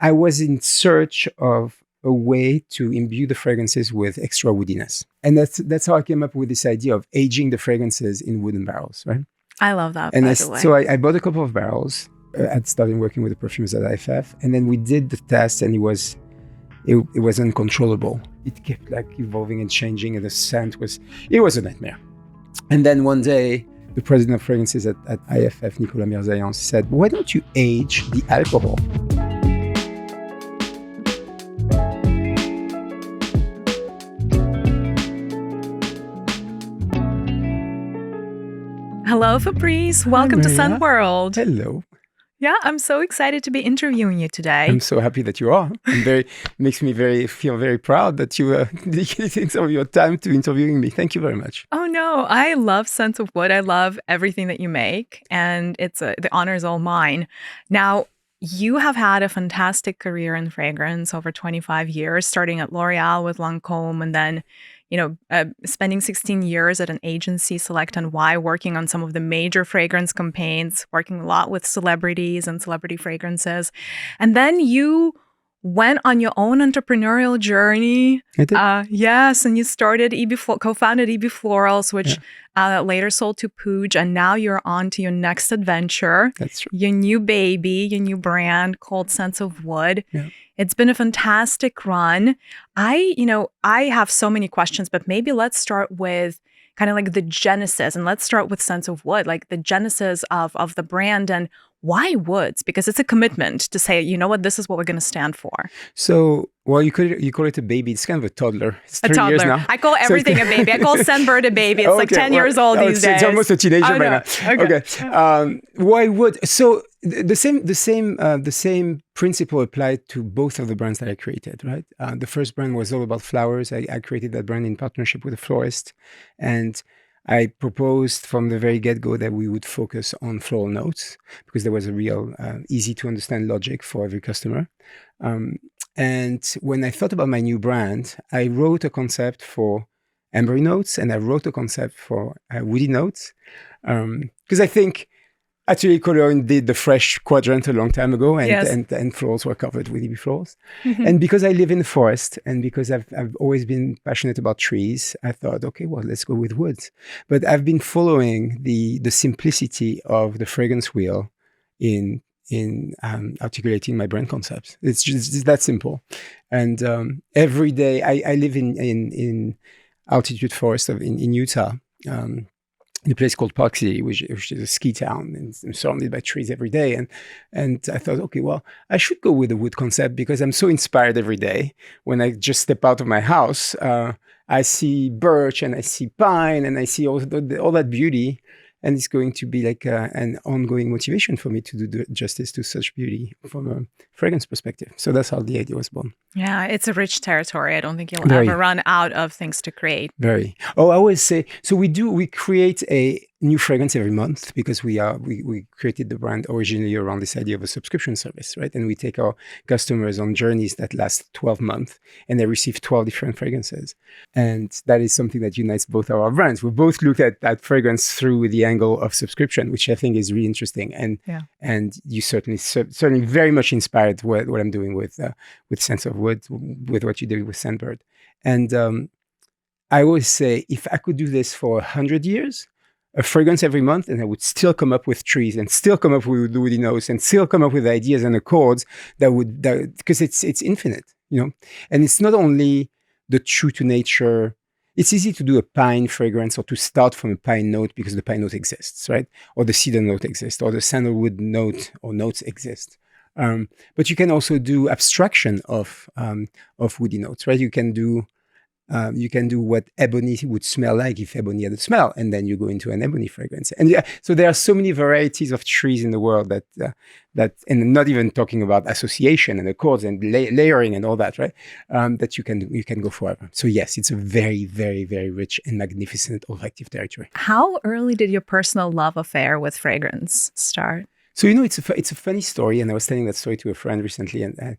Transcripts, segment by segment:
I was in search of a way to imbue the fragrances with extra woodiness. And that's how I came up with this idea of aging the fragrances in wooden barrels, right? I love that, and by the way. So I bought a couple of barrels. I'd started working with the perfumers at IFF, and then we did the test, and it was uncontrollable. It kept like evolving and changing, and the scent was a nightmare. And then one day, the president of fragrances at IFF, Nicolas Mirzayan, said, "Why don't you age the alcohol?" Hello, Fabrice. Welcome to Scent World. Hello. Yeah, I'm so excited to be interviewing you today. I'm so happy that you are. Makes me feel very proud that you are dedicating some of your time to interviewing me. Thank you very much. Oh no, I love Scent of Wood. I love everything that you make, and the honor is all mine. Now, you have had a fantastic career in fragrance over 25 years, starting at L'Oreal with Lancôme, and then spending 16 years at an agency, Select & Y, working on some of the major fragrance campaigns, working a lot with celebrities and celebrity fragrances. And then you went on your own entrepreneurial journey. I did. Yes, and you started co-founded EB Florals, which later sold to Puig, and now you're on to your next adventure. That's true. Your new baby, your new brand called Scent of Wood. Yeah. It's been a fantastic run. I have so many questions, but maybe let's start with kind of like the genesis, and let's start with Scent of Wood, like the genesis of the brand, and why woods? Because it's a commitment to say, you know what, this is what we're going to stand for. So, well, you call it a baby. It's kind of a toddler. It's 3 toddler. years now. I call everything a baby. I call Scentbird a baby. It's like 10 years old these days. It's almost a teenager by now. Okay. Why wood? So the same principle applied to both of the brands that I created, right? The first brand was all about flowers. I created that brand in partnership with a florist, and I proposed from the very get-go that we would focus on floral notes because there was a real easy to understand logic for every customer. And when I thought about my new brand, I wrote a concept for ambery notes, and I wrote a concept for woody notes, because I think actually Cologne did the fresh quadrant a long time ago, and florals were covered with EB Florals. Mm-hmm. And because I live in the forest, and because I've always been passionate about trees, I thought, okay, well, let's go with woods. But I've been following the simplicity of the fragrance wheel in articulating my brand concepts. It's just that simple. And every day I live in altitude forest in Utah, in a place called Park City, which is a ski town, and I'm surrounded by trees every day. And I thought, okay, well, I should go with the wood concept because I'm so inspired every day. When I just step out of my house, I see birch and I see pine and I see all that beauty. And it's going to be like an ongoing motivation for me to do justice to such beauty from a fragrance perspective. So that's how the idea was born. Yeah, it's a rich territory. I don't think you'll ever run out of things to create. Very. Oh, I always say, so we create a new fragrance every month because we created the brand originally around this idea of a subscription service, right? And we take our customers on journeys that last 12 months, and they receive 12 different fragrances. And that is something that unites both our brands. We both look at that fragrance through the angle of subscription, which I think is really interesting. And you certainly very much inspired what I'm doing with Scent of Wood, with what you did with Scentbird. And I always say, if I could do this for 100 years, a fragrance every month, and I would still come up with trees and still come up with woody notes and still come up with ideas and accords because it's infinite, and it's not only the true to nature. It's easy to do a pine fragrance or to start from a pine note because the pine note exists, right? Or the cedar note exists, or the sandalwood note or notes exist. But you can also do abstraction of woody notes, right? You can do what ebony would smell like if ebony had a smell, and then you go into an ebony fragrance. And so there are so many varieties of trees in the world that, and not even talking about association and accords and layering and all that, right? That you can go forever. So yes, it's a very, very, very rich and magnificent olfactive territory. How early did your personal love affair with fragrance start? So it's a funny story, and I was telling that story to a friend recently, and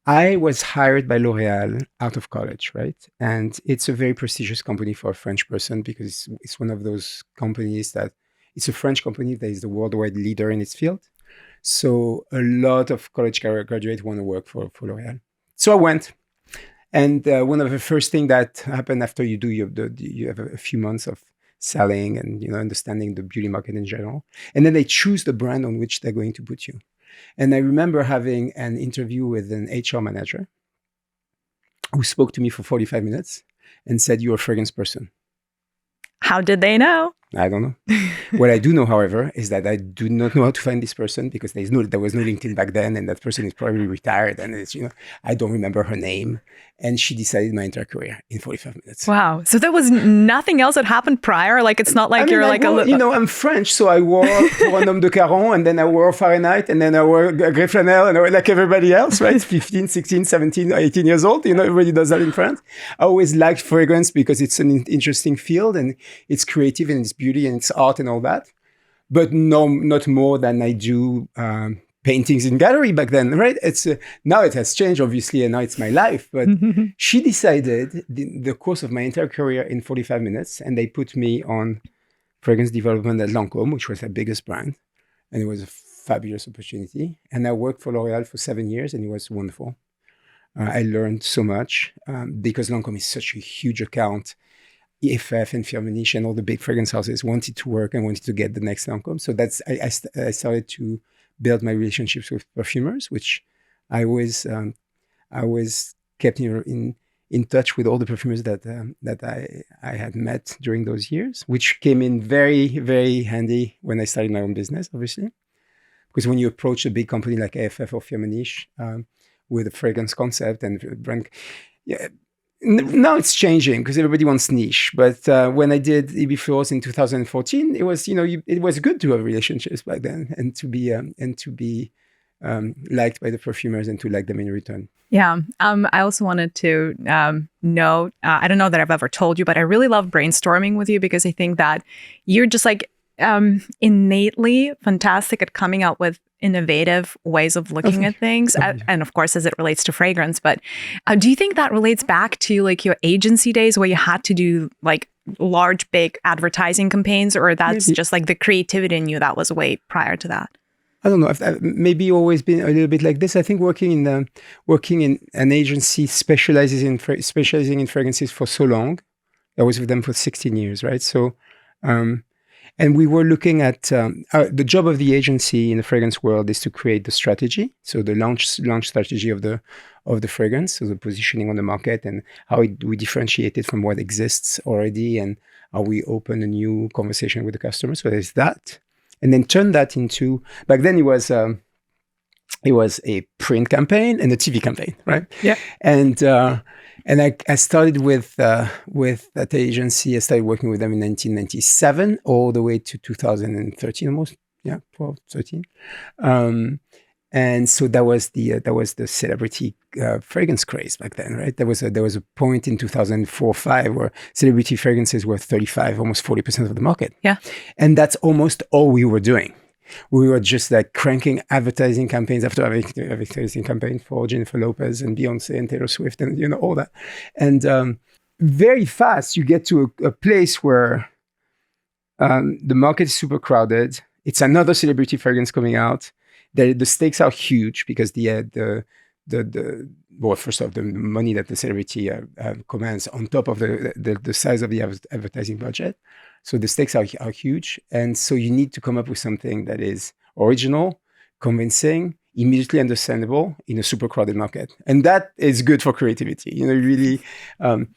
I was hired by L'Oreal out of college, right? And it's a very prestigious company for a French person because it's one of those companies that it's a French company that is the worldwide leader in its field. So a lot of college graduates want to work for L'Oréal. So I went. And one of the first things that happened after you do you have a few months of selling and understanding the beauty market in general, and then they choose the brand on which they're going to put you. And I remember having an interview with an HR manager who spoke to me for 45 minutes and said, "You're a fragrance person." How did they know? I don't know. What I do know, however, is that I do not know how to find this person because there was no LinkedIn back then, and that person is probably retired, and I don't remember her name. And she decided my entire career in 45 minutes. Wow. So there was nothing else that happened prior? Like, it's not like I'm French, so I wore Pour un homme de Caron, and then I wore Fahrenheit, and then I wore Grey Flanelle, and I wore like everybody else, right? 15, 16, 17, 18 years old. Everybody does that in France. I always liked fragrance because it's an interesting field, and it's creative, and it's beauty, and it's art, and all that. But no, not more than I do paintings in gallery back then, right? It's now it has changed, obviously, and now it's my life. But she decided the course of my entire career in 45 minutes, and they put me on fragrance development at Lancôme, which was their biggest brand, and it was a fabulous opportunity. And I worked for L'Oréal for 7 years, and it was wonderful. I learned so much because Lancôme is such a huge account. EFF and Firmenich and all the big fragrance houses wanted to work and wanted to get the next Lancôme. So I started to build my relationships with perfumers, which I was kept in touch with all the perfumers that I had met during those years, which came in very, very handy when I started my own business, obviously. Because when you approach a big company like EFF or Firmenich with a fragrance concept and brand, now it's changing because everybody wants niche. But when I did EB Florals in 2014, it was it was good to have relationships back then and to be liked by the perfumers and to like them in return. Yeah. I also wanted to note, I don't know that I've ever told you, but I really love brainstorming with you because I think that you're just like innately fantastic at coming out with innovative ways of looking at things. And of course, as it relates to fragrance. But do you think that relates back to like your agency days where you had to do like large, big advertising campaigns, or that's just like the creativity in you that was way prior to that? I don't know. I've maybe always been a little bit like this. I think working in an agency specializing in fragrances for so long. I was with them for 16 years, right? So, and we were looking at the job of the agency in the fragrance world is to create the strategy. So the launch strategy of the fragrance, so the positioning on the market and how we differentiate it from what exists already and how we open a new conversation with the customer. So there's that. And then turn that into, back then it was a print campaign and a TV campaign, right? Yeah. And I started with that agency. I started working with them in 1997 all the way to 2013 almost. Yeah, 12, 13. And so that was the celebrity fragrance craze back then, right? There was a point in 2004-05 where celebrity fragrances were 35, almost 40% of the market. Yeah, and that's almost all we were doing. We were just like cranking advertising campaigns after advertising campaign for Jennifer Lopez and Beyonce and Taylor Swift and all that. And very fast you get to a place where the market is super crowded. It's another celebrity fragrance coming out. The stakes are huge because well, first off, the money that the celebrity commands on top of the size of the advertising budget. So the stakes are huge. And so you need to come up with something that is original, convincing, immediately understandable in a super crowded market. And that is good for creativity, really. And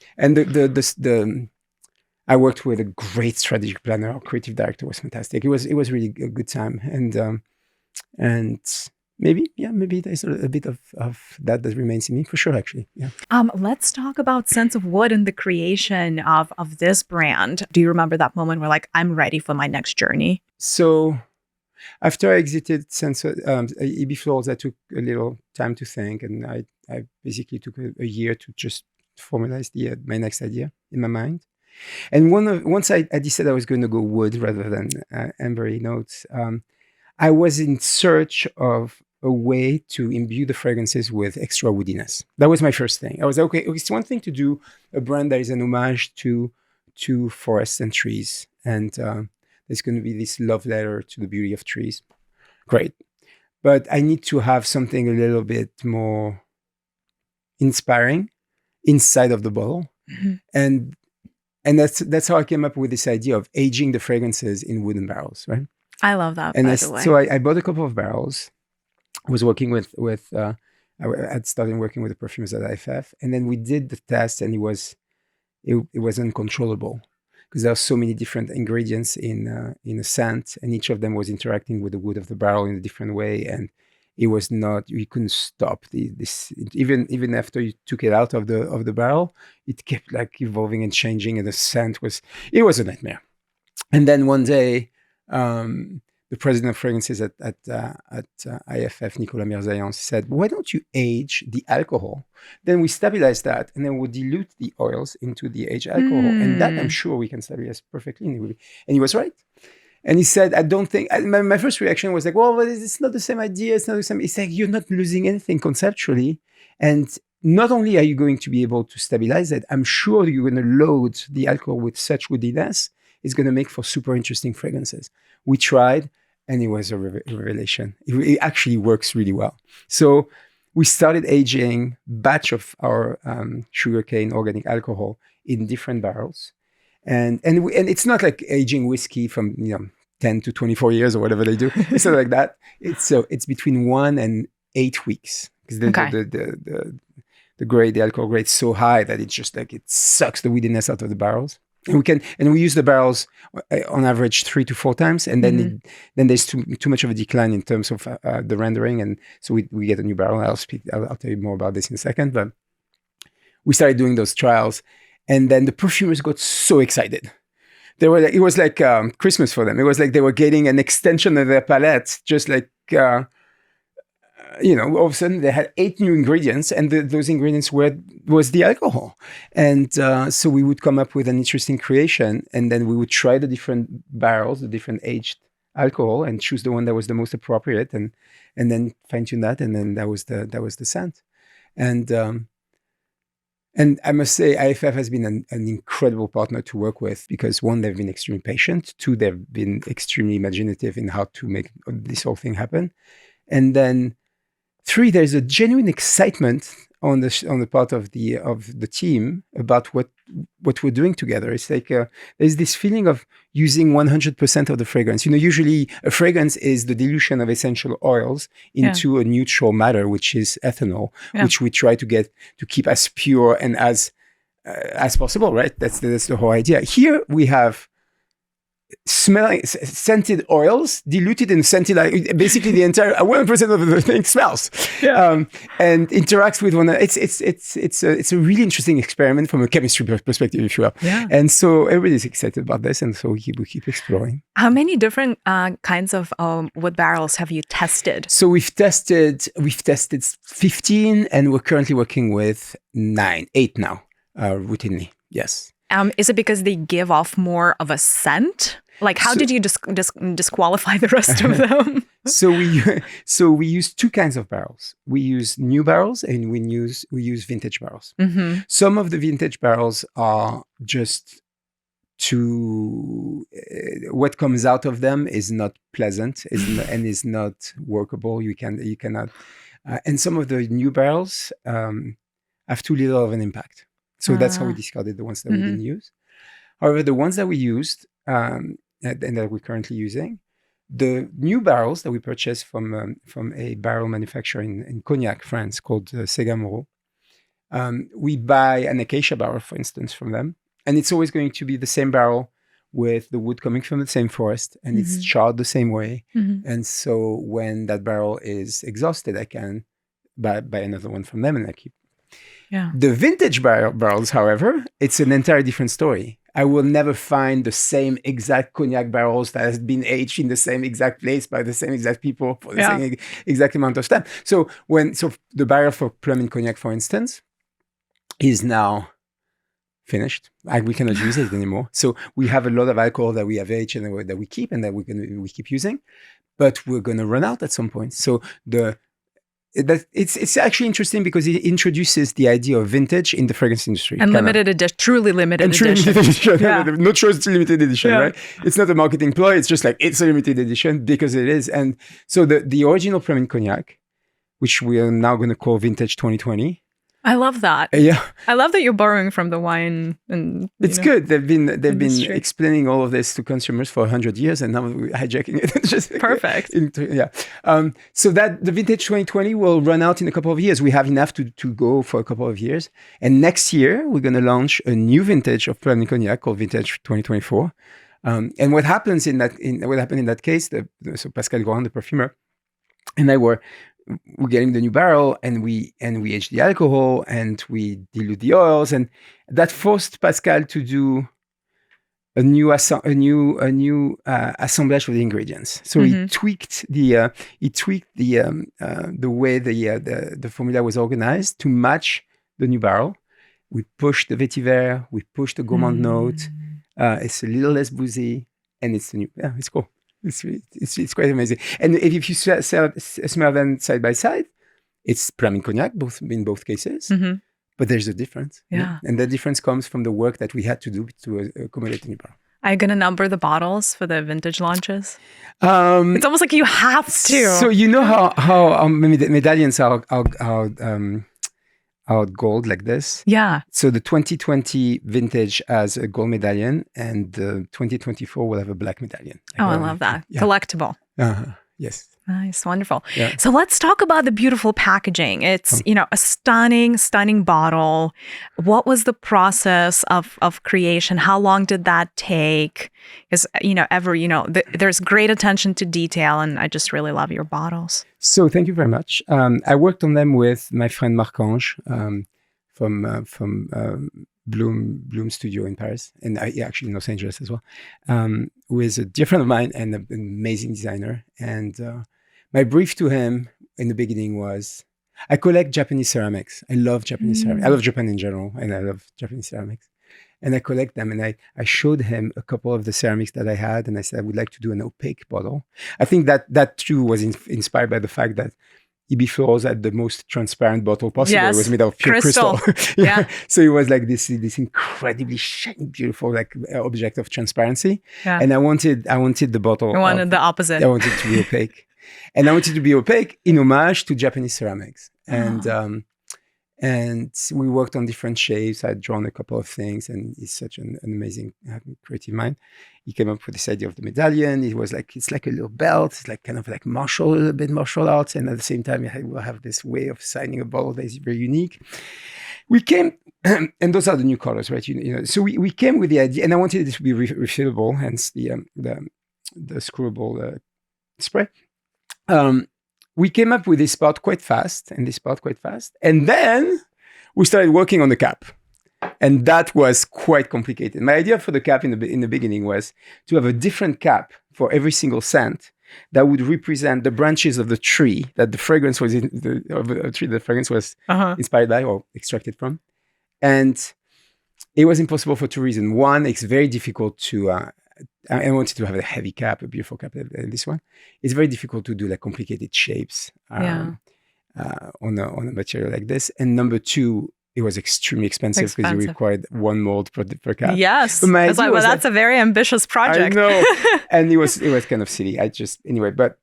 I worked with a great strategic planner. Our creative director was fantastic. It was really a good time. And maybe there's a bit of that remains in me for sure, actually. Yeah. Let's talk about Sense of Wood and the creation of this brand. Do you remember that moment where like, I'm ready for my next journey? So after I exited EB Florals, I took a little time to think, and I basically took a year to just formalize my next idea in my mind. And once I decided I was going to go wood rather than ambery notes, I was in search of a way to imbue the fragrances with extra woodiness. That was my first thing. I was like, okay, it's one thing to do a brand that is an homage to forests and trees. And there's going to be this love letter to the beauty of trees. Great. but I need to have something a little bit more inspiring inside of the bottle. And that's how I came up with this idea of aging the fragrances in wooden barrels, right? I love that, And by the way. so I bought a couple of barrels. I was working with I had started working with the perfumers at IFF, and then we did the test, and it was uncontrollable because there are so many different ingredients in a scent, and each of them was interacting with the wood of the barrel in a different way, and it was not, you couldn't stop this even after you took it out of the barrel, it kept like evolving and changing, and the scent was a nightmare. And then one day, the president of fragrances at IFF, Nicolas Mirzayan, said, "Why don't you age the alcohol? Then we stabilize that, and then we'll dilute the oils into the aged alcohol, and that I'm sure we can stabilize perfectly." And he was right. And he said, "I don't think." My first reaction was like, "Well, but it's not the same idea. It's not the same." He's like, "You're not losing anything conceptually, and not only are you going to be able to stabilize it, I'm sure you're going to load the alcohol with such woodiness. It's going to make for super interesting fragrances." We tried, and it was a revelation. It actually works really well. So we started aging batch of our sugarcane organic alcohol in different barrels. And it's not like aging whiskey from 10 to 24 years or whatever they do. It's not like that. It's between 1 and 8 weeks because the alcohol grade is so high that it's just like it sucks the woodiness out of the barrels. And we use the barrels on average 3 to 4 times, and then there's too much of a decline in terms of the rendering, and so we get a new barrel. I'll tell you more about this in a second, but we started doing those trials, and then the perfumers got so excited. It was like Christmas for them. It was like they were getting an extension of their palette, just like. All of a sudden they had 8 new ingredients, and those ingredients was the alcohol. And so we would come up with an interesting creation, and then we would try the different barrels, the different aged alcohol, and choose the one that was the most appropriate, and then fine tune that, and then that was the scent. And I must say, IFF has been an incredible partner to work with because 1, they've been extremely patient. 2, they've been extremely imaginative in how to make this whole thing happen, and then 3, there's a genuine excitement on the part of the team about what we're doing together. It's like there's this feeling of using 100% of the fragrance. Usually a fragrance is the dilution of essential oils into a neutral matter, which is ethanol, which we try to keep as pure and as possible. Right? That's the whole idea. Here we have scented oils diluted in scented, basically the entire 100% of the thing smells and interacts with one another. It's a really interesting experiment from a chemistry perspective, if you will. And so everybody's excited about this, and so we keep exploring. How many different kinds of wood barrels have you tested? So we've tested 15, and we're currently working with 8 now, routinely. Yes. Is it because they give off more of a scent? Like, how did you disqualify the rest of them? So we use 2 kinds of barrels. We use new barrels, and we use vintage barrels. Mm-hmm. Some of the vintage barrels are just what comes out of them is not pleasant, and is not workable. You cannot. And some of the new barrels have too little of an impact. So that's how we discarded the ones that we didn't use. However, the ones that we used and that we're currently using, the new barrels that we purchased from a barrel manufacturer in Cognac, France, called Segamoro, we buy an acacia barrel, for instance, from them. And it's always going to be the same barrel with the wood coming from the same forest, and it's charred the same way. Mm-hmm. And so when that barrel is exhausted, I can buy another one from them, and I keep. Yeah. The vintage barrels, however, it's an entirely different story. I will never find the same exact cognac barrels that has been aged in the same exact place by the same exact people for the same exact amount of time. So the barrel for plum and cognac, for instance, is now finished. We cannot use it anymore. So we have a lot of alcohol that we have aged and that we keep and that we keep using, but we're going to run out at some point. So it's actually interesting because it introduces the idea of vintage in the fragrance industry. And limited edition, truly limited edition. Yeah. No choice, it's limited edition, right? It's not a marketing ploy. It's just like, it's a limited edition because it is. And so the original Pramin Cognac, which we are now going to call Vintage 2020. I love that. Yeah. I love that you're borrowing from the wine and it's good. They've been explaining all of this to consumers for 100 years, and now we're hijacking it. Just perfect. So that the Vintage 2020 will run out in a couple of years. We have enough to go for a couple of years, and next year we're going to launch a new vintage of Pramin Cognac called Vintage 2024. And what happens in that case? So Pascal Gorin, the perfumer, and I we're getting the new barrel, and we age the alcohol, and we dilute the oils, and that forced Pascal to do a new assemblage of the ingredients. So he tweaked the way the formula was organized to match the new barrel. We pushed the vetiver, we pushed the gourmand note. It's a little less boozy, and it's the new. Yeah, it's cool. It's quite amazing. And if you smell them side by side, it's Pramin Cognac, in both cases. But there's a difference. Yeah. And the difference comes from the work that we had to do to accommodate the new barrel. Are you going to number the bottles for the vintage launches? It's almost like you have to. So you know how medallions are gold like this? Yeah. So the 2020 vintage has a gold medallion, and the 2024 will have a black medallion. I love that. Yeah. Collectible. Yes. Nice. Wonderful. Yeah. So let's talk about the beautiful packaging. It's, a stunning, stunning bottle. What was the process of creation? How long did that take? Because, there's great attention to detail, and I just really love your bottles. So thank you very much. I worked on them with my friend Marc-Ange from Bloom Studio in Paris, and actually in Los Angeles as well, who is a dear friend of mine and an amazing designer. And my brief to him in the beginning was, I collect Japanese ceramics. I love Japanese ceramics. I love Japan in general, and I love Japanese ceramics. And I collect them, and I showed him a couple of the ceramics that I had, and I said, I would like to do an opaque bottle. I think that too was inspired by the fact that EB Florals had the most transparent bottle possible. Yes. It was made of pure crystal. Yeah. So it was like this incredibly shiny, beautiful object of transparency. Yeah. And I wanted the bottle. You wanted the opposite. I wanted it to be opaque. And I wanted it to be opaque in homage to Japanese ceramics. And we worked on different shapes. I'd drawn a couple of things, and he's such an amazing creative mind. He came up with this idea of the medallion. It was like, it's like a little belt. It's like kind of like a little bit martial arts. And at the same time, we'll have this way of signing a bottle that is very unique. We came, and those are the new colors, right? So we came with the idea, and I wanted it to be refillable, hence the screwable spray. We came up with this part quite fast, and then we started working on the cap, and that was quite complicated. My idea for the cap in the beginning was to have a different cap for every single scent that would represent the branches of the tree that the fragrance was inspired by or extracted from, and it was impossible for two reasons. One, it's very difficult to. I wanted to have a heavy cap, a beautiful cap like this one. It's very difficult to do like complicated shapes on a material like this. And number two, it was extremely expensive because you required one mold per cap. Yes, that's a very ambitious project. I know, and it was kind of silly. But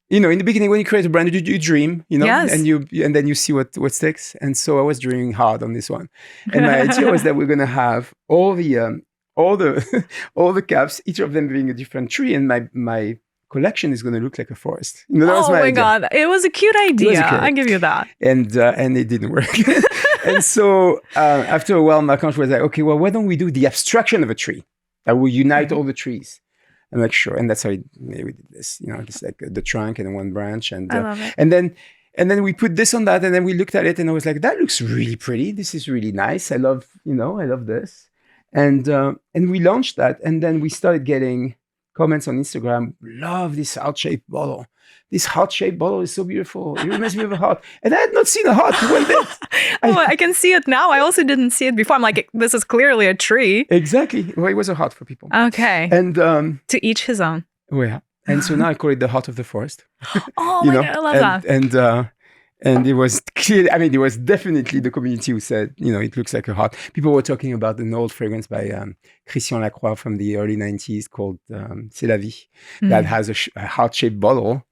in the beginning, when you create a brand, you dream, yes. and then you see what sticks. And so I was dreaming hard on this one, and my idea was that we're going to have all the caps, each of them being a different tree, and my collection is going to look like a forest. That was my idea. God, it was a cute idea. I give you that. And it didn't work. And so after a while, Marc-Ange was like, okay, well, why don't we do the abstraction of a tree that will unite all the trees? I'm like, sure. And that's how we did this. Just like the trunk and one branch, and I love it. And then we put this on that, and then we looked at it, and I was like, that looks really pretty. This is really nice. I love this. And we launched that, and then we started getting comments on Instagram. Love this heart-shaped bottle. This heart-shaped bottle is so beautiful. It reminds me of a heart. And I had not seen a heart one bit. I can see it now. I also didn't see it before. I'm like, this is clearly a tree. Exactly. Well, it was a heart for people. Okay. And to each his own. Oh yeah. And so now I call it the heart of the forest. Oh my God, I love that. And it was clear. I mean, it was definitely the community who said, it looks like a heart. People were talking about an old fragrance by Christian Lacroix from the early 90s called C'est la vie, that has a heart-shaped bottle.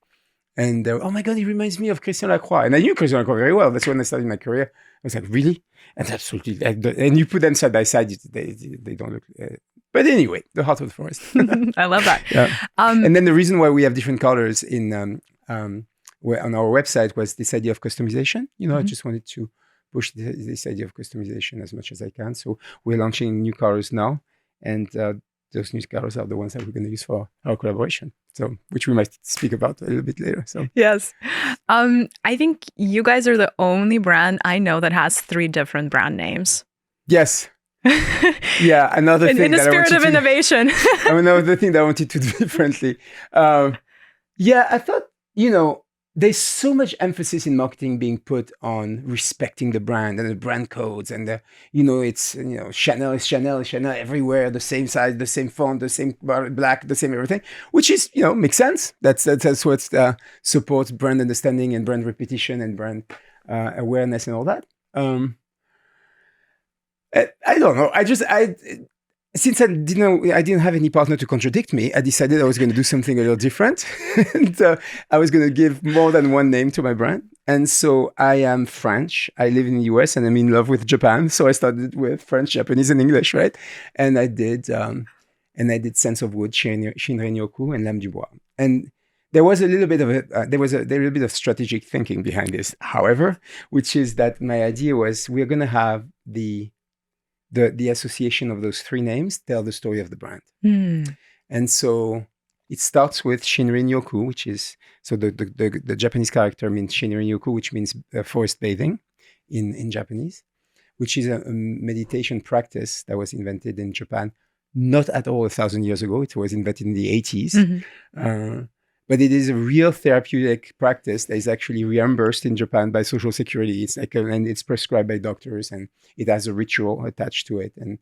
And oh my God, it reminds me of Christian Lacroix. And I knew Christian Lacroix very well. That's when I started my career. I was like, really? And absolutely. And you put them side by side, they don't look... but anyway, the heart of the forest. I love that. Yeah. And then the reason why we have different colors on our website was this idea of customization. I just wanted to push this idea of customization as much as I can. So we're launching new colors now. And those new colors are the ones that we're going to use for our collaboration. So, which we might speak about a little bit later. So yes. I think you guys are the only brand I know that has 3 different brand names. Yes. Yeah, another thing in the spirit of innovation. Another thing that I wanted to do differently. Yeah, I thought, there's so much emphasis in marketing being put on respecting the brand and the brand codes, and it's Chanel is Chanel everywhere, the same size, the same font, the same black, the same everything, which is makes sense. That's what supports brand understanding and brand repetition and brand awareness and all that. I don't know. Since I didn't have any partner to contradict me, I decided I was going to do something a little different. And I was going to give more than one name to my brand. And so I am French. I live in the US and I'm in love with Japan. So I started with French, Japanese, and English, right? And I did Sense of Wood, Shinrin-yoku, and Lame du Bois. And there was a little bit of strategic thinking behind this, however, which is that my idea was we're going to have the association of those 3 names tell the story of the brand. And so it starts with Shinrin-yoku, which is, so the Japanese character means Shinrin-yoku, which means forest bathing in Japanese, which is a meditation practice that was invented in Japan, not at all 1,000 years ago. It was invented in the 80s. But it is a real therapeutic practice that is actually reimbursed in Japan by Social Security. It's and it's prescribed by doctors, and it has a ritual attached to it. And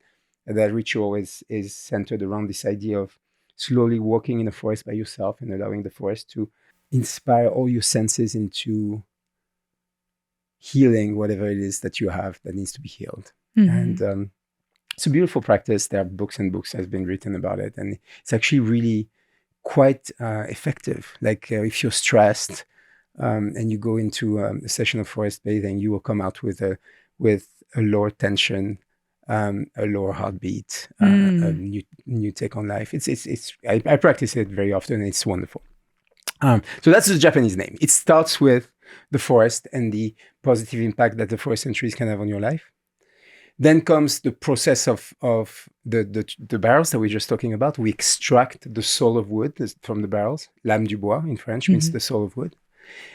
that ritual is centered around this idea of slowly walking in the forest by yourself and allowing the forest to inspire all your senses into healing whatever it is that you have that needs to be healed. And it's a beautiful practice. There are books and books that have been written about it. And it's actually really quite effective. Like if you're stressed and you go into a session of forest bathing, you will come out with a lower tension, a lower heartbeat, a new take on life. I practice it very often. And it's wonderful. So that's the Japanese name. It starts with the forest and the positive impact that the forest and trees can have on your life. Then comes the process of the barrels that we were just talking about. We extract the soul of wood from the barrels. Lame du bois in French means the soul of wood.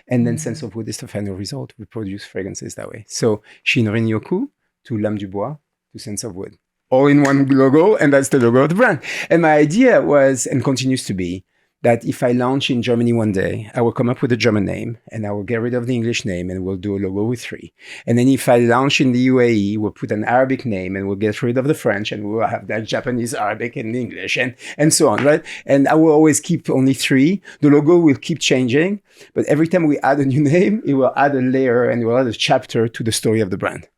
And then Sense of Wood is the final result. We produce fragrances that way. So Shinrin-yoku to Lame du bois to Sense of Wood. All in one logo, and that's the logo of the brand. And my idea was, and continues to be, that if I launch in Germany one day, I will come up with a German name and I will get rid of the English name and we'll do a logo with 3. And then if I launch in the UAE, we'll put an Arabic name and we'll get rid of the French and we'll have that Japanese, Arabic, and English and so on, right? And I will always keep only 3. The logo will keep changing, but every time we add a new name, it will add a layer and it will add a chapter to the story of the brand.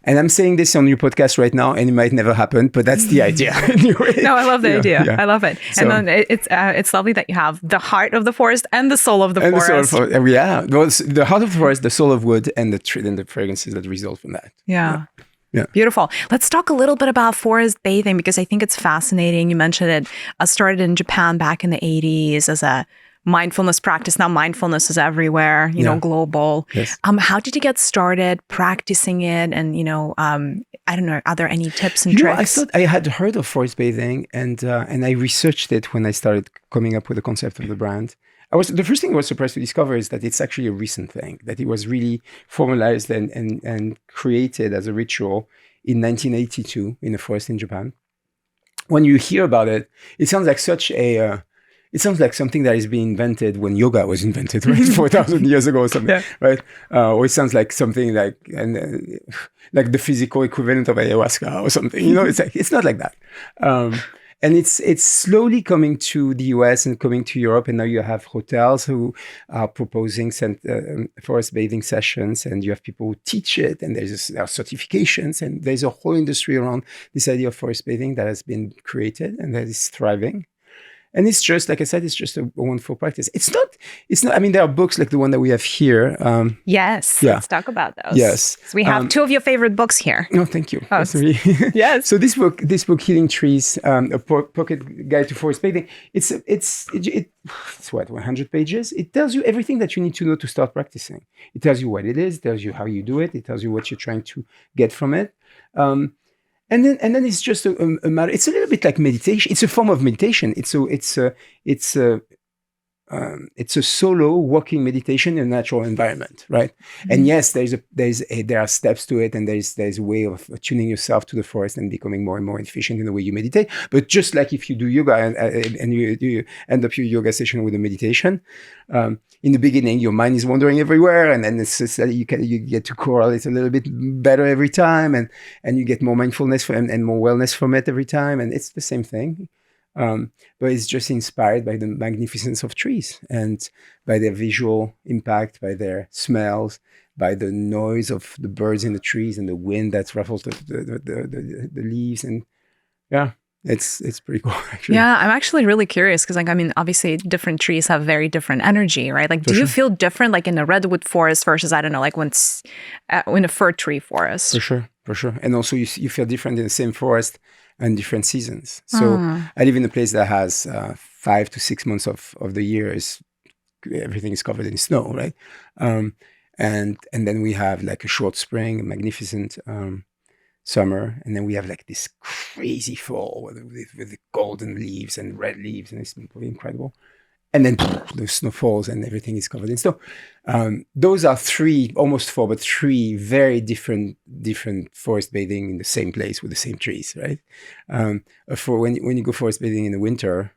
And I'm saying this on your podcast right now, and it might never happen, but that's the idea. Anyway, no, I love the idea. Yeah. I love it. So, and then it's lovely that you have the heart of the forest and the soul of the forest. The soul of the heart of the forest, the soul of wood, and the fragrances that result from that. Yeah. Beautiful. Let's talk a little bit about forest bathing, because I think it's fascinating. You mentioned it started in Japan back in the 80s as a mindfulness practice. Now mindfulness is everywhere, global. Yes. How did you get started practicing it? And, I don't know, are there any tips and tricks? I thought I had heard of forest bathing and I researched it when I started coming up with the concept of the brand. The first thing I was surprised to discover is that it's actually a recent thing, that it was really formalized and created as a ritual in 1982 in a forest in Japan. When you hear about it, it sounds like it sounds like something that is being invented when yoga was invented, right? 4,000 years ago or something, right? Or it sounds like something like the physical equivalent of ayahuasca or something. It's not like that. And it's slowly coming to the US and coming to Europe. And now you have hotels who are proposing forest bathing sessions, and you have people who teach it, and there are certifications, and there's a whole industry around this idea of forest bathing that has been created and that is thriving. And it's just, like I said, it's just a wonderful practice. It's not, I mean, there are books like the one that we have here. Yes. Yeah. Let's talk about those. Yes. So we have two of your favorite books here. No, thank you. Oh, really yes. So this book, Healing Trees, a pocket guide to forest bathing, it's what, 100 pages? It tells you everything that you need to know to start practicing. It tells you what it is, it tells you how you do it, it tells you what you're trying to get from it. And then it's just a matter. It's a little bit like meditation. It's a form of meditation. It's a solo walking meditation in a natural environment, right? Mm-hmm. And yes, there are steps to it, and there's a way of tuning yourself to the forest and becoming more and more efficient in the way you meditate. But just like if you do yoga and you end up your yoga session with a meditation, in the beginning your mind is wandering everywhere, and then it's just that you get to correlate a little bit better every time, and you get more mindfulness and more wellness from it every time, and it's the same thing. But it's just inspired by the magnificence of trees and by their visual impact, by their smells, by the noise of the birds in the trees and the wind that ruffles the leaves. And yeah, it's pretty cool, actually. Yeah, I'm actually really curious because, like, I mean, obviously different trees have very different energy, right? Like, do you feel different, like in a redwood forest versus, I don't know, like in a fir tree forest? For sure. And also you feel different in the same forest and different seasons. So I live in a place that has 5 to 6 months of the year everything is covered in snow, right? And then we have like a short spring, a magnificent summer, and then we have like this crazy fall with the golden leaves and red leaves, and it's incredible. And then the snow falls and everything is covered in snow. Those are almost four, but three very different forest bathing in the same place with the same trees, right? For when you go forest bathing in the winter,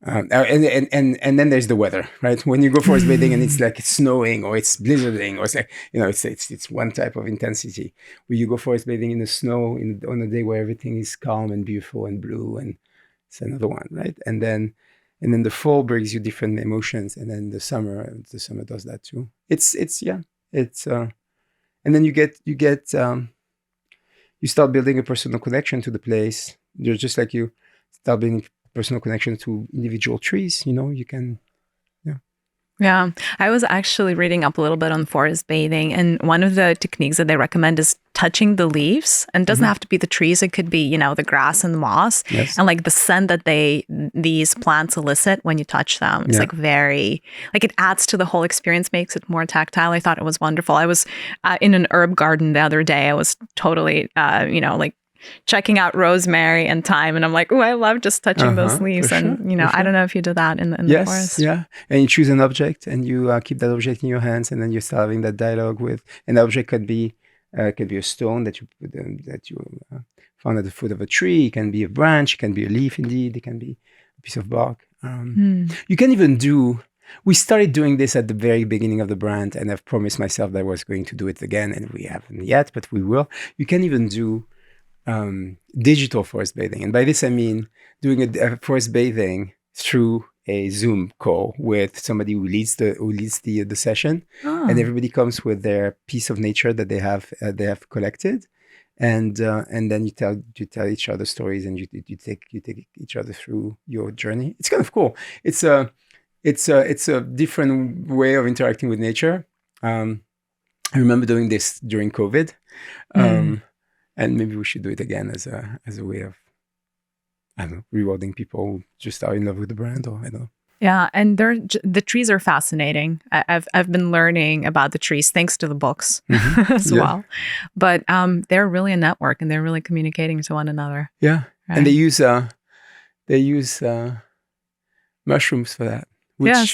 and then there's the weather, right? When you go forest bathing and it's like it's snowing or it's blizzarding or it's like, it's one type of intensity. When you go forest bathing in the snow on a day where everything is calm and beautiful and blue, and it's another one, right? And then the fall brings you different emotions, and then the summer does that too. And then you start building a personal connection to the place. You're just like you start building personal connection to individual trees. You can. Yeah, I was actually reading up a little bit on forest bathing, and one of the techniques that they recommend is touching the leaves. And it doesn't have to be the trees; it could be, the grass and the moss, and like the scent that these plants elicit when you touch them. It's like very, like it adds to the whole experience, makes it more tactile. I thought it was wonderful. I was in an herb garden the other day. I was totally, like checking out rosemary and thyme, and I'm like, oh, I love just touching those leaves. And I don't know if you do that in the forest. Yeah, and you choose an object and you keep that object in your hands, and then you start having that dialogue with an object. Could be a stone that you found at the foot of a tree. It can be a branch. It can be a leaf. Indeed, it can be a piece of bark. You can even do. We started doing this at the very beginning of the brand, and I've promised myself that I was going to do it again, and we haven't yet, but we will. You can even do digital forest bathing, and by this I mean doing a forest bathing through a Zoom call with somebody who leads the session, and everybody comes with their piece of nature that they have collected, and then you tell each other stories, and you take each other through your journey. It's kind of cool. It's a different way of interacting with nature. I remember doing this during COVID. And maybe we should do it again as a way of, I don't know, rewarding people who just are in love with the brand, or I don't know. Yeah, and the trees are fascinating. I've been learning about the trees thanks to the books as well. But they're really a network, and they're really communicating to one another. Yeah, right? And they use mushrooms for that.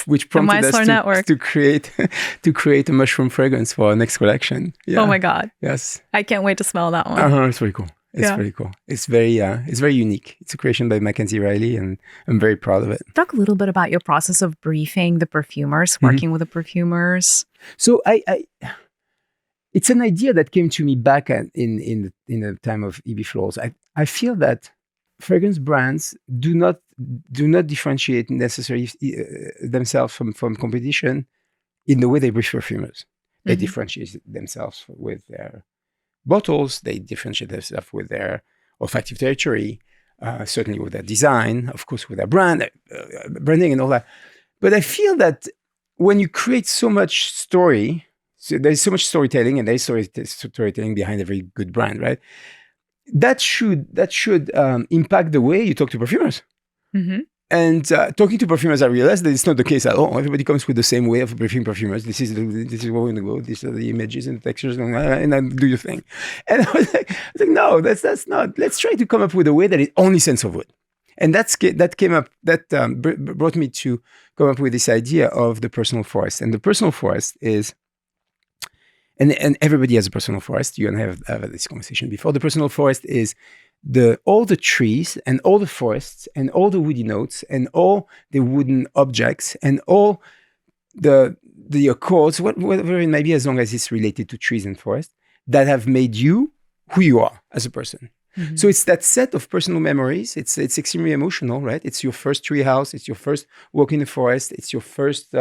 Which prompted us to create a mushroom fragrance for our next collection. Yeah. Oh my God! Yes, I can't wait to smell that one. It's very cool. It's very cool. It's very unique. It's a creation by Mackenzie Riley, and I'm very proud of it. Talk a little bit about your process of briefing the perfumers, working with the perfumers. So it's an idea that came to me back in the time of EB Florals. I feel that fragrance brands do not differentiate necessarily themselves from competition in the way they brief perfumers. They differentiate themselves with their bottles. They differentiate themselves with their olfactive territory, certainly with their design, of course, with their branding and all that. But I feel that when you create so much story, so there's so much storytelling, and there's storytelling behind every good brand, right? That should impact the way you talk to perfumers. And talking to perfumers, I realized that it's not the case at all. Everybody comes with the same way of briefing perfumers. This is where we're going to go. These are the images and the textures, and then do your thing. And I was like, no, that's not. Let's try to come up with a way that it only scents of wood. And that brought me to come up with this idea of the personal forest. And the personal forest is, and everybody has a personal forest. You and I have had this conversation before. The personal forest is all the trees and all the forests and all the woody notes and all the wooden objects and all the accords, whatever it may be, as long as it's related to trees and forests, that have made you who you are as a person. So it's that set of personal memories. It's extremely emotional, right? It's your first tree house. It's your first walk in the forest. It's your first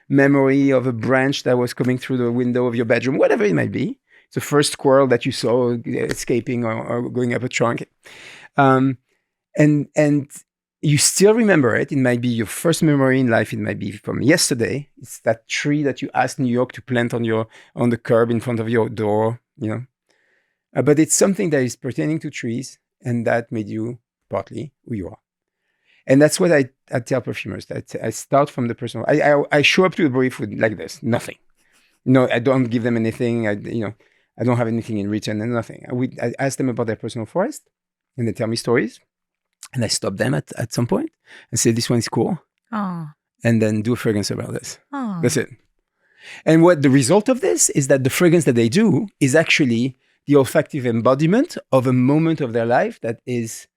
memory of a branch that was coming through the window of your bedroom, whatever it might be. It's the first squirrel that you saw escaping or going up a trunk. And you still remember it. It might be your first memory in life. It might be from yesterday. It's that tree that you asked New York to plant on the curb in front of your door, but it's something that is pertaining to trees, and that made you partly who you are. And that's what I tell perfumers, that I start from the personal. I show up to the brief with like this, nothing. No, I don't give them anything. I don't have anything in return and nothing. I ask them about their personal forest, and they tell me stories, and I stop them at some point and say, this one is cool. Aww. And then do a fragrance about this. Aww. That's it. And what the result of this is that the fragrance that they do is actually the olfactive embodiment of a moment of their life that is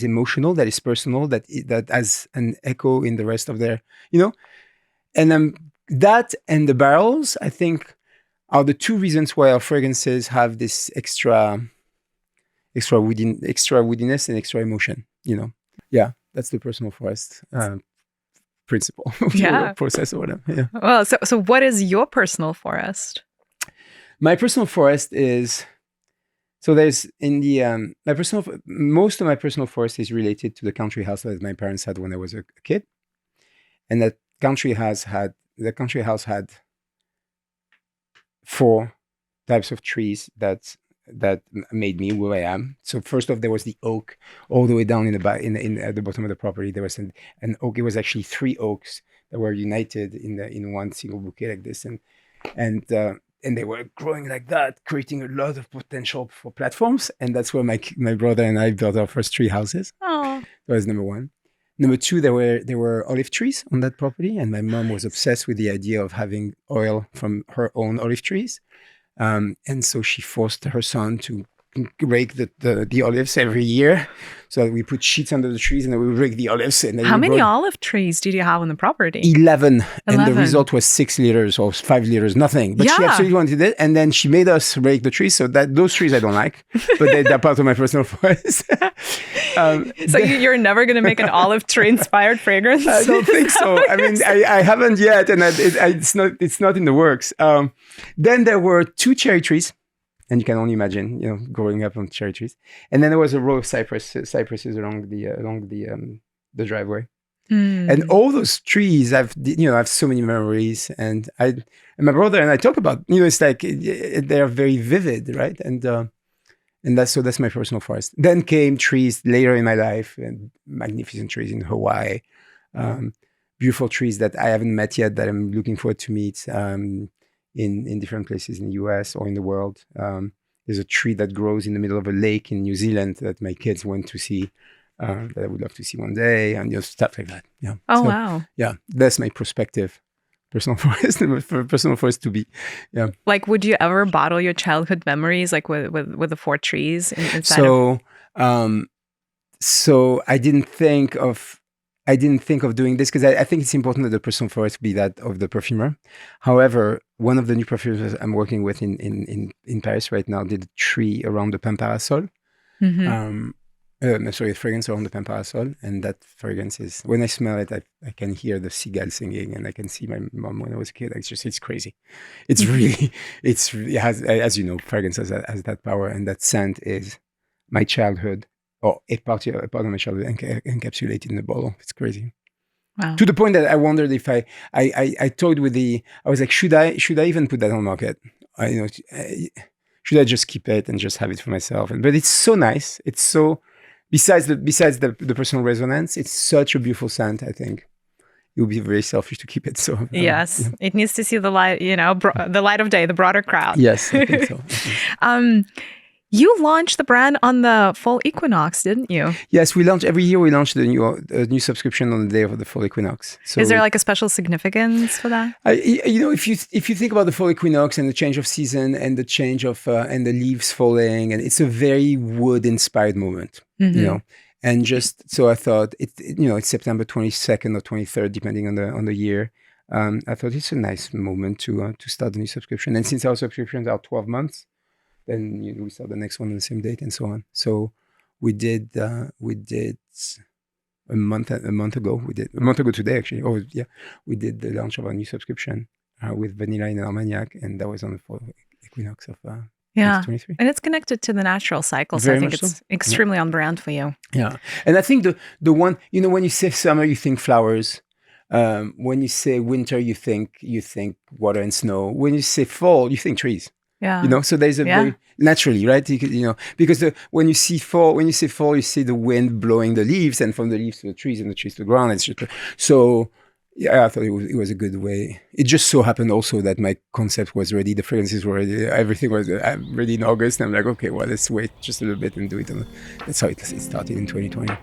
emotional, that is personal, that has an echo in the rest of their, and that and the barrels, I think, are the two reasons why our fragrances have this extra woodiness and extra emotion. Yeah, that's the personal forest principle, process or whatever. Yeah. Well, so what is your personal forest? My personal forest is, so there's most of my personal forest is related to the country house that my parents had when I was a kid. And that country house had 4 types of trees that made me who I am. So first off, there was the oak all the way down at the bottom of the property. There was an oak. It was actually 3 oaks that were united in one single bouquet like this. And they were growing like that, creating a lot of potential for platforms. And that's where my brother and I built our first tree houses. Oh, That was number 1. Number 2, there were olive trees on that property. And my mom was obsessed with the idea of having oil from her own olive trees. And so she forced her son to rake the olives every year. So we put sheets under the trees and then we rake the olives. And then how many olive trees did you have on the property? 11. And the result was 6 liters or 5 liters, nothing. But she absolutely wanted it. And then she made us rake the trees. So those trees I don't like, but they're part of my personal forest. So you're never going to make an olive tree inspired fragrance? I don't think so. I mean, I haven't yet, and it's not in the works. Then there were 2 cherry trees. And you can only imagine, growing up on cherry trees. And then there was a row of cypresses along the driveway. And all those trees, have so many memories. And my brother and I talk about, it's like they're very vivid, right? And that's my personal forest. Then came trees later in my life, and magnificent trees in Hawaii, beautiful trees that I haven't met yet that I'm looking forward to meet. In different places in the US or in the world. There's a tree that grows in the middle of a lake in New Zealand that my kids went to see, that I would love to see one day, and stuff like that. Yeah. Oh, wow. Yeah, that's my perspective. Personal forest, for personal forest to be. Yeah. Like, would you ever bottle your childhood memories, like with the 4 trees inside? So I didn't think of doing this because I think it's important that the personal forest be that of the perfumer. However, one of the new perfumers I'm working with in Paris right now did a tree around the Pain Parasol, Sorry, fragrance around the pen parasol, and that fragrance is, when I smell it, I can hear the seagull singing, and I can see my mom when I was a kid. It's crazy. It's really, it has, as you know, fragrance has that power, and that scent is my childhood, or a part of my childhood encapsulated in a bottle. It's crazy. Wow. To the point that I wondered if I toyed with I was like, should I even put that on the market? Should I just keep it and just have it for myself? But it's so nice. It's so, besides the personal resonance, it's such a beautiful scent. I think it would be very selfish to keep it. So yes, it needs to see the light, the light of day, the broader crowd. Yes, I think so. You launched the brand on the fall equinox, didn't you? Yes, every year we launch the new subscription on the day of the fall equinox. So, is there like a special significance for that? If you think about the fall equinox and the change of season and the change of and the leaves falling, and it's a very wood inspired moment, and just so I thought it's September 22nd or 23rd, depending on the year. I thought it's a nice moment to start the new subscription, and since our subscriptions are 12 months. Then we saw the next one on the same date and so on. So we did a month ago. We did a month ago today actually. Oh yeah, we did the launch of our new subscription with vanilla in Armagnac, and that was on the fall equinox of 2023. And it's connected to the natural cycle, so I think it's extremely on brand for you. Yeah, and I think the one when you say summer, you think flowers. When you say winter, you think water and snow. When you say fall, you think trees. Yeah. So there's a very naturally, right? Because when you say fall, you see the wind blowing the leaves, and from the leaves to the trees, and the trees to the ground. It's just so. Yeah, I thought it was a good way. It just so happened also that my concept was ready, the fragrances were ready, everything was ready in August. And I'm like, okay, well, let's wait just a little bit and do it. And that's how it started in 2020.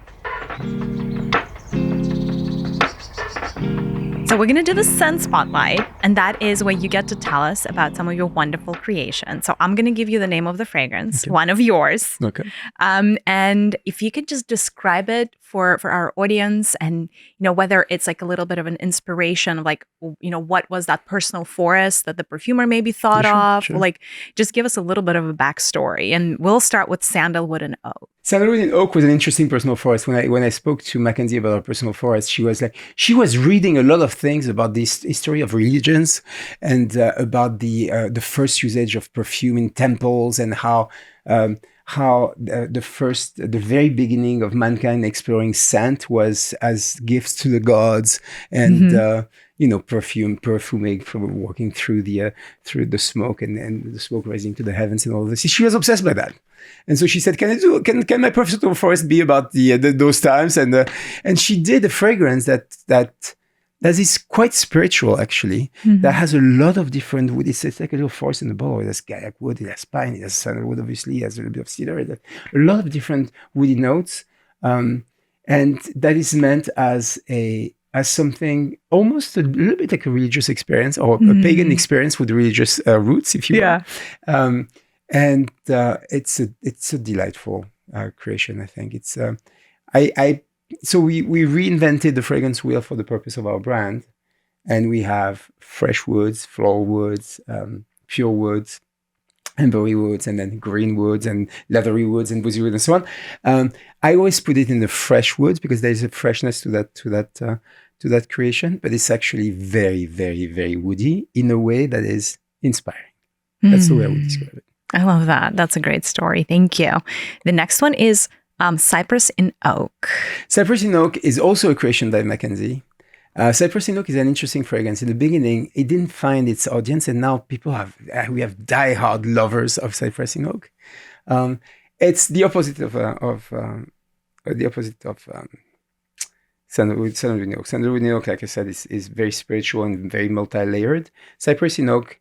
So we're going to do the scent spotlight, and that is where you get to tell us about some of your wonderful creations. So I'm going to give you the name of the fragrance, one of yours. Okay. And if you could just describe it for our audience, and whether it's like a little bit of an inspiration of like, what was that personal forest that the perfumer maybe thought of? Sure. Like, just give us a little bit of a backstory. And we'll start with Sandalwood and Oak. Sandalwood and Oak was an interesting personal forest. When I spoke to Mackenzie about our personal forest, she was reading a lot of things about this history of religions and about the first usage of perfume in temples, and how the very beginning of mankind exploring scent was as gifts to the gods, and perfuming from walking through the smoke and the smoke rising to the heavens and all this. She was obsessed by that. And so she said, can my personal forest be about those times? And she did a fragrance that is quite spiritual, actually. That has a lot of different wood. It's like a little forest in the bottle. It has kayak wood, it has pine, it has sandalwood, obviously, it has a little bit of cedar. It has a lot of different woody notes. And that is meant as something almost a little bit like a religious experience, or a pagan experience with religious roots, if you will. And it's a delightful creation, I think. It's so we reinvented the fragrance wheel for the purpose of our brand, and we have fresh woods, floral woods, pure woods, ambery woods, and then green woods and leathery woods and boozy woods and so on. I always put it in the fresh woods because there's a freshness to that creation, but it's actually very, very, very woody in a way that is inspiring. That's the way I would describe it. I love that. That's a great story. Thank you. The next one is Cypress in Oak. Cypress in Oak is also a creation by Mackenzie. Cypress in Oak is an interesting fragrance. In the beginning, it didn't find its audience, and now we have die-hard lovers of Cypress in Oak. It's the opposite of Sandalwood in Oak. Sandalwood in Oak, like I said, is very spiritual and very multi-layered. Cypress in Oak,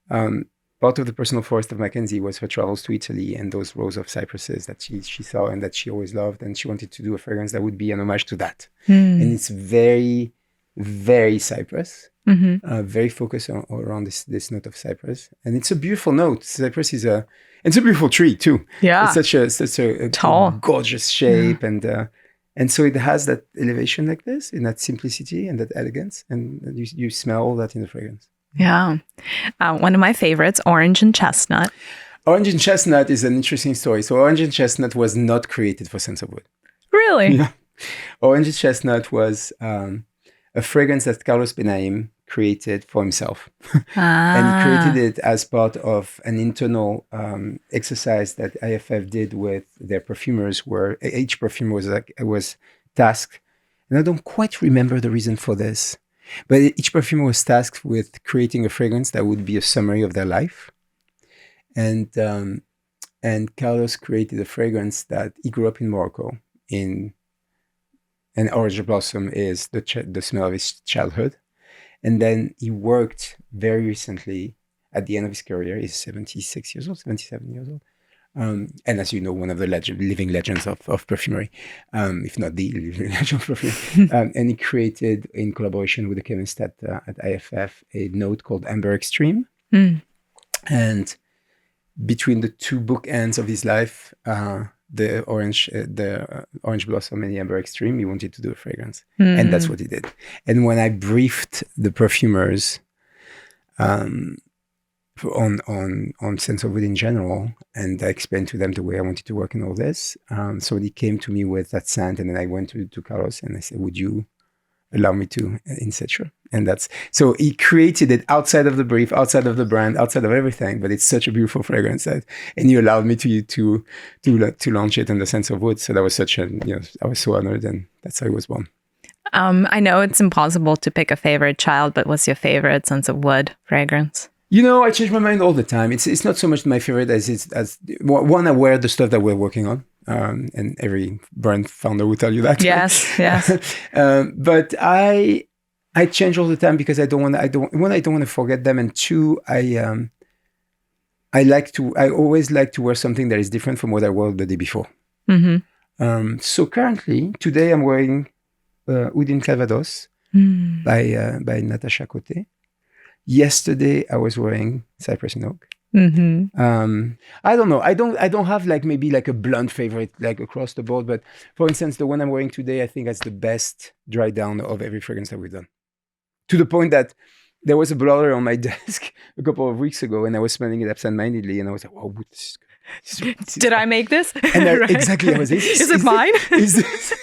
part of the personal forest of Mackenzie was her travels to Italy and those rows of cypresses that she saw and that she always loved, and she wanted to do a fragrance that would be an homage to that. And it's very, very cypress, very focused around this note of cypress, and it's a beautiful note. Cypress it's a beautiful tree too. Yeah, it's such a tall, gorgeous shape, and so it has that elevation like this, in that simplicity and that elegance, and you smell all that in the fragrance. Yeah. One of my favorites, Orange and Chestnut. Orange and Chestnut is an interesting story. So Orange and Chestnut was not created for Sandalwood. Really? Yeah. Orange and Chestnut was a fragrance that Carlos Benaim created for himself. And he created it as part of an internal exercise that IFF did with their perfumers, where each perfumer was tasked. And I don't quite remember the reason for this, but each perfumer was tasked with creating a fragrance that would be a summary of their life. And Carlos created a fragrance that he grew up in Morocco and orange blossom is the smell of his childhood. And then he worked very recently at the end of his career. He's 76 years old, 77 years old. And as you know, one of the living legends of perfumery, if not the living legend of perfumery. And he created, in collaboration with the chemist at IFF, a note called Amber Extreme. And between the two bookends of his life, the orange blossom and the amber extreme, he wanted to do a fragrance, and that's what he did. And when I briefed the perfumers on Sandalwood in general, and I explained to them the way I wanted to work in all this, so he came to me with that scent, and then I went to Carlos and I said, "Would you allow me to?" And said, "Sure." And that's so he created it outside of the brief, outside of the brand, outside of everything. But it's such a beautiful fragrance and he allowed me to launch it in the Sandalwood. So that was I was so honored, and that's how it was born. I know it's impossible to pick a favorite child, but what's your favorite Sandalwood fragrance? I change my mind all the time. It's not so much my favorite as one. I wear the stuff that we're working on, and every brand founder will tell you that. Yes. But I change all the time because I don't want to forget them, and two, I always like to wear something that is different from what I wore the day before. So currently, today I'm wearing Udine Calvados by Natasha Cote. Yesterday I was wearing Cypress and Oak. I don't know. I don't have maybe a blunt favorite across the board. But for instance, the one I'm wearing today, I think has the best dry down of every fragrance that we've done. To the point that there was a blotter on my desk a couple of weeks ago, and I was smelling it absent-mindedly, and I was like, "Wow, this is did I make this?" And exactly, I was. Is it mine? Is this?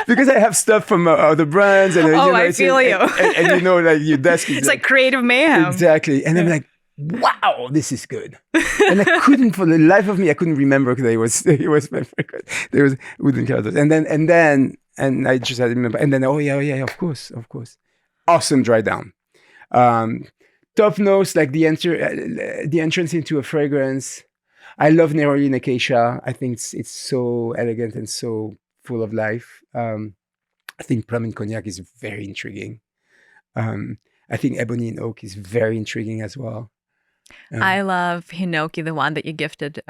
Because I have stuff from other brands, and I feel you. And your desk is it's like creative mayhem. Exactly, and I'm like, wow, this is good. And I couldn't, for the life of me, I couldn't remember because it was my favorite. There was Wooden Candles, and I just had to remember, and then of course. Awesome dry down. Top notes, like the entrance into a fragrance. I love Neroli Acacia. I think it's so elegant and so full of life. I think Plum and Cognac is very intriguing. I think Ebony and Oak is very intriguing as well. I love Hinoki, the one that you gifted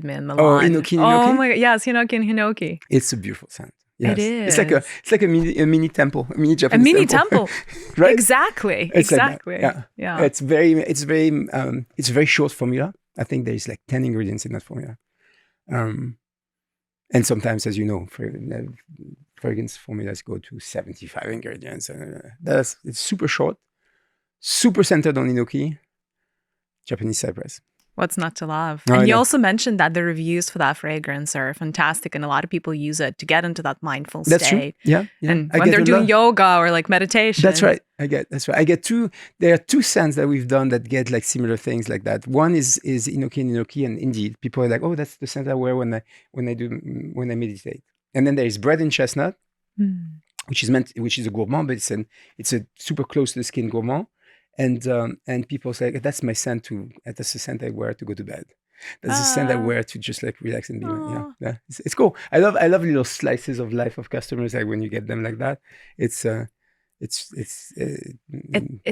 me in Milan. Oh, Hinoki. Oh my God, yes, Hinoki and Hinoki. It's a beautiful scent. Yes. It is. It's like a mini temple, a mini Japanese mini temple. Right? Exactly. Exactly. Like yeah. It's a very short formula. I think there's 10 ingredients in that formula. And sometimes, as you know, fragrance formulas go to 75 ingredients. It's super short, super centered on Hinoki, Japanese Cypress. What's not to love? And you also mentioned that the reviews for that fragrance are fantastic, and a lot of people use it to get into that mindful state. That's true. Yeah. And when they're doing yoga or meditation. That's right. I get two. There are two scents that we've done that get similar things like that. One is Hinoki, and indeed, people are like, "Oh, that's the scent I wear when I meditate." And then there is Bread and Chestnut, which is a gourmand, but it's a super close to the skin gourmand. And people say, that's my scent that's the scent I wear to go to bed. That's the scent I wear to just relax and be. Yeah. It's cool. I love little slices of life of customers. Like when you get them like that, it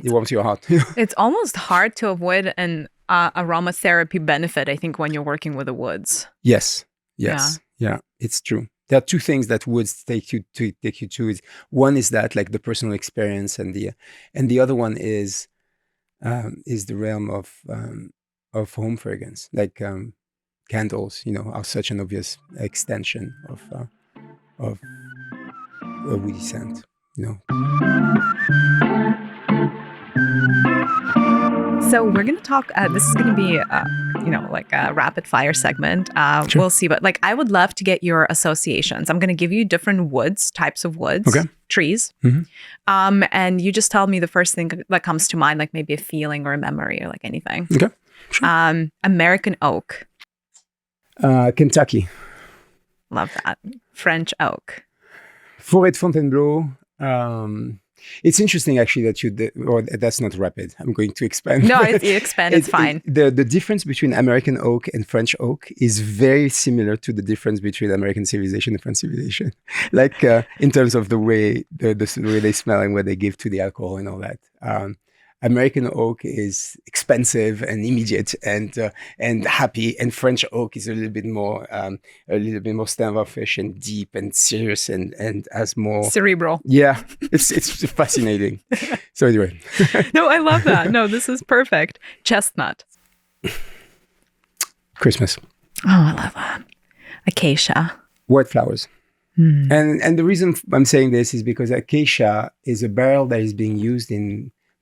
warms your heart. It's almost hard to avoid an aromatherapy benefit, I think, when you're working with the woods. Yes. Yeah, it's true. There are two things that woods take you to. One is that the personal experience, and the other one is the realm of home fragrance, candles. Are such an obvious extension of a woody scent. So we're going to talk. This is going to be like a rapid fire segment. Sure. We'll see, but like I would love to get your associations. I'm going to give you different types of woods, trees, and you just tell me the first thing that comes to mind, like maybe a feeling or a memory or like anything. Okay, sure. American oak. Kentucky. Love that. French oak. Forêt de Fontainebleau. It's interesting, actually, or that's not rapid. I'm going to expand. No, you expand. It's fine. The difference between American oak and French oak is very similar to the difference between American civilization and French civilization. Like in terms of the way way they smell and what they give to the alcohol and all that. American oak is expensive and immediate and happy, and French oak is a little bit more standoffish and deep and serious and has more cerebral. Yeah, it's fascinating. So anyway, no, I love that. No, this is perfect. Chestnut. Christmas. Oh, I love that. Acacia. White flowers. And the reason I'm saying this is because acacia is a barrel that is being used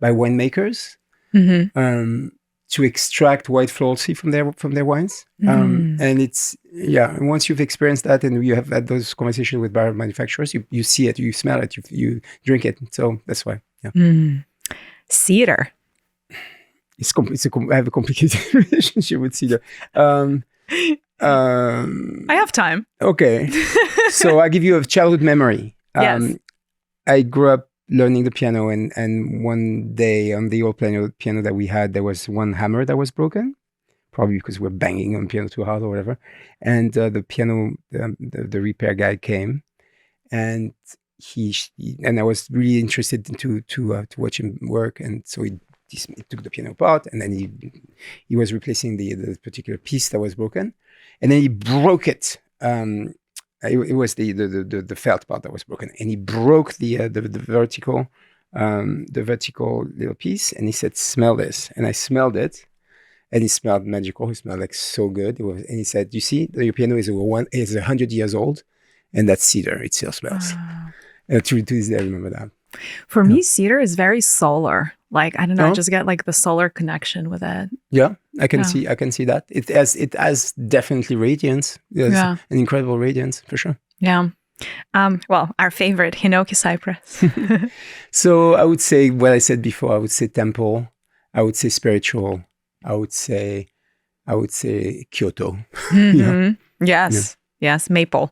by winemakers to extract white floral seed from their wines. And it's, and once you've experienced that and you have had those conversations with barrel manufacturers, you see it, you smell it, you drink it. So that's why. Yeah. Cedar. I have a complicated relationship with cedar. I have time. Okay. So I give you a childhood memory. Yes. I grew up learning the piano, and one day on the old piano that we had, there was one hammer that was broken, probably because we're banging on piano too hard or whatever. And the piano, the repair guy came, and and I was really interested to watch him work, and so he took the piano apart, and then he was replacing the particular piece that was broken, and then he broke it. It was the felt part that was broken, and he broke the vertical little piece, and he said, "Smell this." And I smelled it, and it smelled magical. It smelled like so good. And he said, "You see, your piano is 100 years old, and that's cedar. It still smells." And to this day, I remember that. For me, cedar is very solar. Like, I don't know, I just get like the solar connection with it. Yeah, I can see that. It has definitely radiance. Yes, an incredible radiance for sure. Yeah. Well, our favorite, Hinoki Cypress. So I would say what I said before. I would say temple. I would say spiritual. I would say Kyoto. Yes, maple.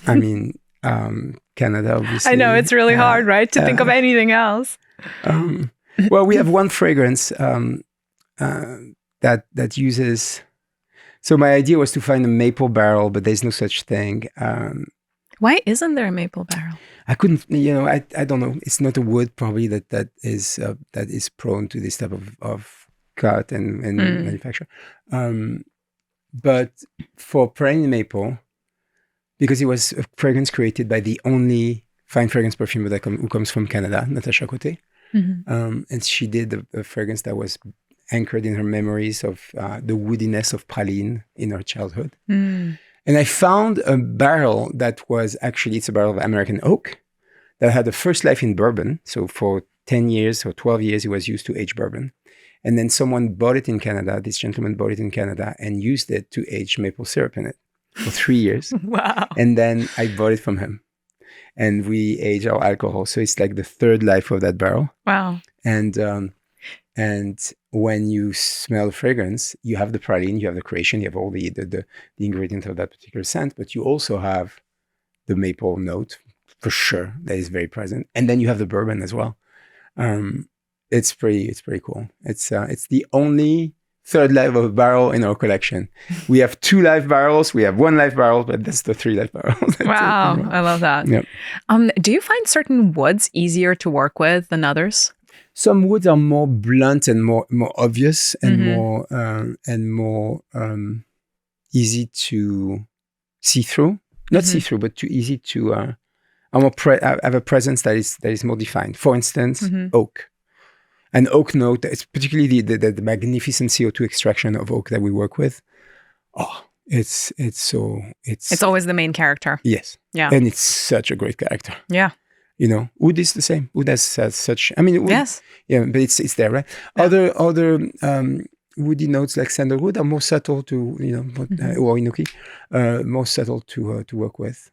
I mean, Canada, obviously. I know, it's really hard, right? To think of anything else. Well, we have one fragrance that uses... So my idea was to find a maple barrel, but there's no such thing. Why isn't there a maple barrel? I couldn't, I don't know. It's not a wood probably that is prone to this type of cut and manufacture. But for perennial maple, because it was a fragrance created by the only fine fragrance perfumer who comes from Canada, Natasha Cote. And she did a fragrance that was anchored in her memories of the woodiness of praline in her childhood. And I found a barrel that was actually, it's a barrel of American oak that had a first life in bourbon. So for 10 years or 12 years, it was used to age bourbon. And then someone bought it in Canada, this gentleman bought it in Canada and used it to age maple syrup in it for 3 years. Wow. And then I bought it from him. And we age our alcohol. So it's like the third life of that barrel. Wow. And when you smell the fragrance, you have the praline, you have the creation, you have all the ingredients of that particular scent, but you also have the maple note for sure that is very present. And then you have the bourbon as well. It's pretty cool. It's the only third life of a barrel in our collection. We have 2 live barrels, we have 1 live barrel, but that's the 3 live barrels. Wow, I love that. Yep. Do you find certain woods easier to work with than others? Some woods are more blunt and more obvious and more easy to see through. Not see through, but too easy to have a presence that is more defined. For instance, oak. An oak note, it's particularly the magnificent CO2 extraction of oak that we work with. Oh, it's always the main character. Yes. Yeah. And it's such a great character. Yeah. Wood is the same. Wood has such. I mean, wood, yes. Yeah, but it's there, right? Yeah. Other woody notes like sandalwood are more subtle to, or inoki, more subtle to work with.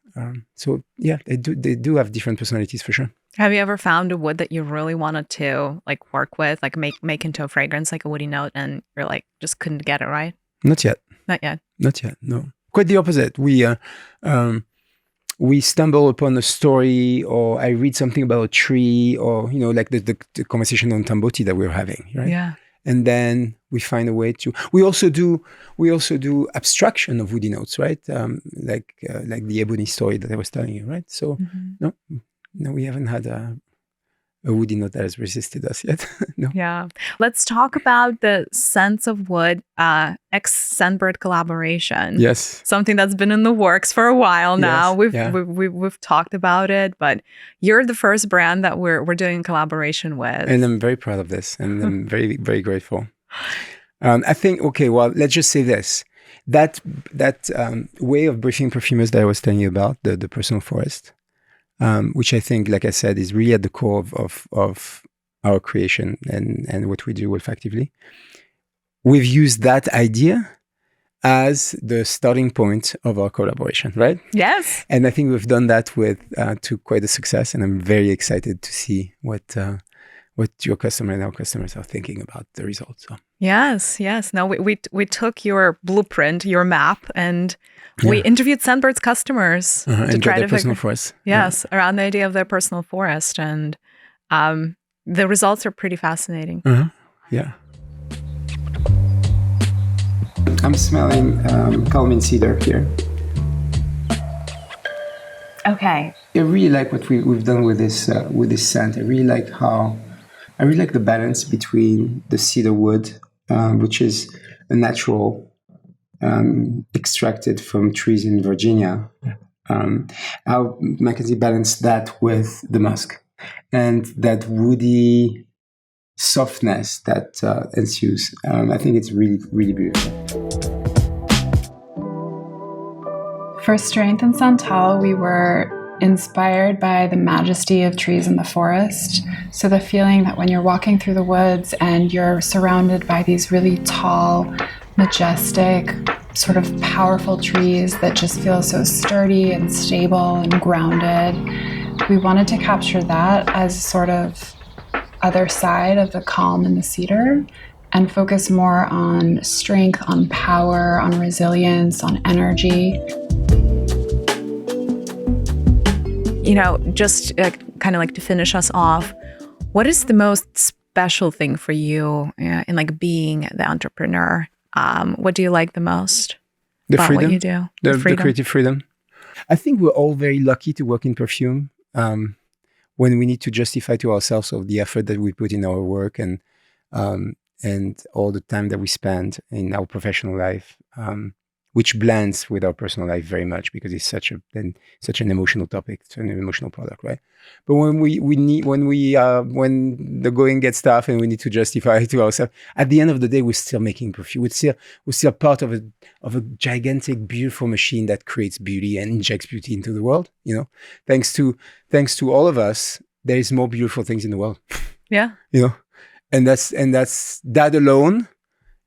So yeah, they do have different personalities for sure. Have you ever found a wood that you really wanted to like work with, like make into a fragrance, like a woody note, and you're like just couldn't get it right? Not yet. Not yet. Not yet. No. Quite the opposite. We stumble upon a story, or I read something about a tree, or like the conversation on Tamboti that we were having, right? Yeah. And then we find a way to. We also do abstraction of woody notes, right? Like the ebony story that I was telling you, right? So no, we haven't had a woody note that has resisted us yet. No. Yeah. Let's talk about the Scents of Wood Scentbird collaboration. Yes. Something that's been in the works for a while now. Yes. We've talked about it, but you're the first brand that we're doing a collaboration with. And I'm very proud of this, and I'm very, very grateful. I think, okay, well, let's just say this. That way of briefing perfumers that I was telling you about, the personal forest, which I think, like I said, is really at the core of our creation and what we do olfactively. We've used that idea as the starting point of our collaboration, right? Yes. And I think we've done that to quite a success, and I'm very excited to see what your customer and our customers are thinking about the results. So. Yes. No, we took your blueprint, your map, and we interviewed Scentbird's customers to try to personal forest. Yes, around the idea of their personal forest, and the results are pretty fascinating. Yeah. I'm smelling calming cedar here. Okay. I really like what we've done with this scent. I really like the balance between the cedar wood, which is a natural extracted from trees in Virginia. How Mackenzie balanced that with the musk and that woody softness that ensues. I think it's really, really beautiful. For Strength and Santal, we were inspired by the majesty of trees in the forest. So the feeling that when you're walking through the woods and you're surrounded by these really tall, majestic, sort of powerful trees that just feel so sturdy and stable and grounded. We wanted to capture that as sort of other side of the calm in the cedar and focus more on strength, on power, on resilience, on energy. Just kind of like to finish us off, what is the most special thing for you in like being the entrepreneur? What do you like the most about freedom, what you do? The creative freedom. I think we're all very lucky to work in perfume when we need to justify to ourselves of the effort that we put in our work and all the time that we spend in our professional life, which blends with our personal life very much because it's such an emotional topic, it's an emotional product, right? But when the going gets tough and we need to justify to ourselves, at the end of the day, we're still making perfume. We're still part of a gigantic, beautiful machine that creates beauty and injects beauty into the world. Thanks to all of us, there is more beautiful things in the world. Yeah. And that alone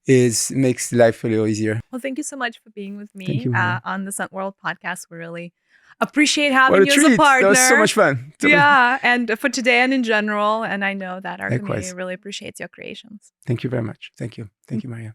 makes life a little easier. Well, thank you so much for being with me you, on the Scent World podcast. We really appreciate having you as a partner. That was so much fun. And for today and in general. And I know that our community really appreciates your creations. Thank you very much. Thank you, Mariya.